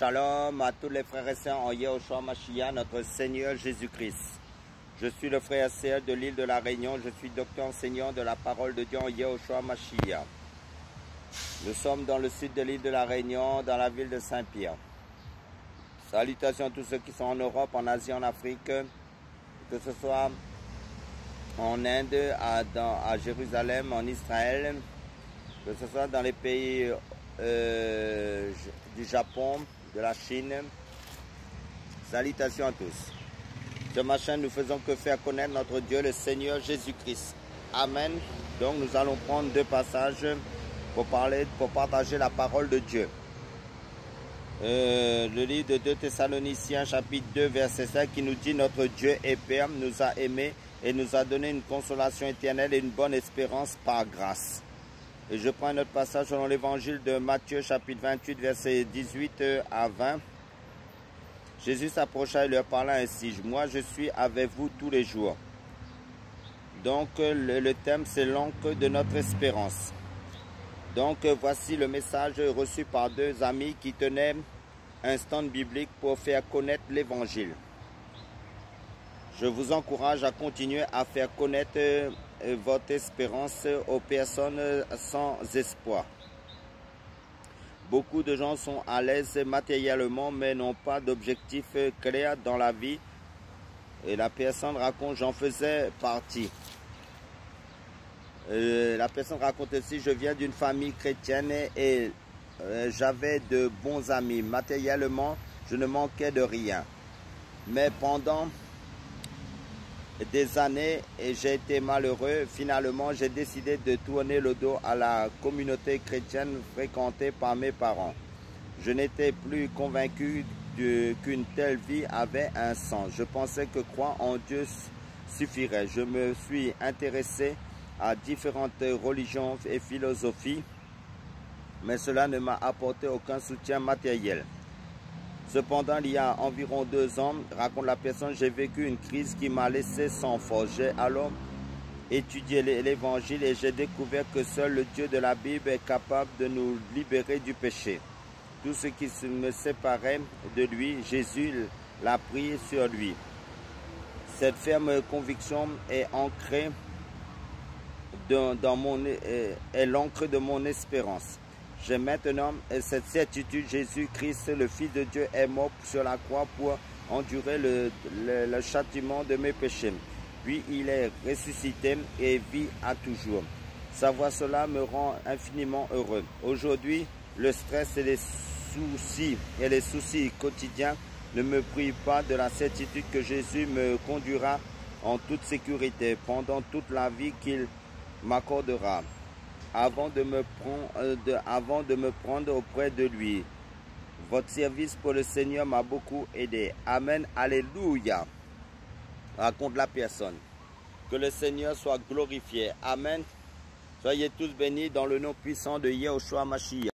Shalom à tous les frères et sœurs en Yehoshua Mashiach, notre Seigneur Jésus-Christ. Je suis le frère Ciel de l'île de la Réunion. Je suis docteur enseignant de la parole de Dieu en Yehoshua Mashiach. Nous sommes dans le sud de l'île de la Réunion, dans la ville de Saint-Pierre. Salutations à tous ceux qui sont en Europe, en Asie, en Afrique, que ce soit en Inde, à Jérusalem, en Israël, que ce soit dans les pays du Japon, de la Chine. Salutations à tous. Sur ma chaîne, nous faisons que faire connaître notre Dieu, le Seigneur Jésus-Christ. Amen. Donc nous allons prendre deux passages pour partager la parole de Dieu. Le livre de 2 Thessaloniciens, chapitre 2, verset 5, qui nous dit: notre Dieu et Père nous a aimés et nous a donné une consolation éternelle et une bonne espérance par grâce. Et je prends notre passage selon l'évangile de Matthieu, chapitre 28, verset 18 à 20. Jésus s'approcha et leur parla ainsi: moi je suis avec vous tous les jours. Donc le thème, c'est l'encre de notre espérance. Donc voici le message reçu par deux amis qui tenaient un stand biblique pour faire connaître l'évangile. Je vous encourage à continuer à faire connaître votre espérance aux personnes sans espoir. Beaucoup de gens sont à l'aise matériellement mais n'ont pas d'objectif clair dans la vie. Et la personne raconte: j'en faisais partie. La personne raconte aussi: je viens d'une famille chrétienne et j'avais de bons amis. Matériellement, je ne manquais de rien. Mais pendant des années, j'ai été malheureux. Finalement, j'ai décidé de tourner le dos à la communauté chrétienne fréquentée par mes parents. Je n'étais plus convaincu qu'une telle vie avait un sens. Je pensais que croire en Dieu suffirait. Je me suis intéressé à différentes religions et philosophies, mais cela ne m'a apporté aucun soutien matériel. Cependant, il y a environ 2 ans, raconte la personne, j'ai vécu une crise qui m'a laissé sans force. J'ai alors étudié l'évangile et j'ai découvert que seul le Dieu de la Bible est capable de nous libérer du péché. Tout ce qui me séparait de lui, Jésus l'a pris sur lui. Cette ferme conviction est ancrée est l'encre de mon espérance. J'ai maintenant cette certitude: Jésus-Christ, le Fils de Dieu, est mort sur la croix pour endurer le châtiment de mes péchés. Puis il est ressuscité et vit à toujours. Savoir cela me rend infiniment heureux. Aujourd'hui, le stress et les soucis quotidiens ne me privent pas de la certitude que Jésus me conduira en toute sécurité pendant toute la vie qu'il m'accordera, avant de me prendre auprès de lui. Votre service pour le Seigneur m'a beaucoup aidé. Amen, alléluia. Raconte la personne. Que le Seigneur soit glorifié. Amen. Soyez tous bénis dans le nom puissant de Yehoshua Mashiach.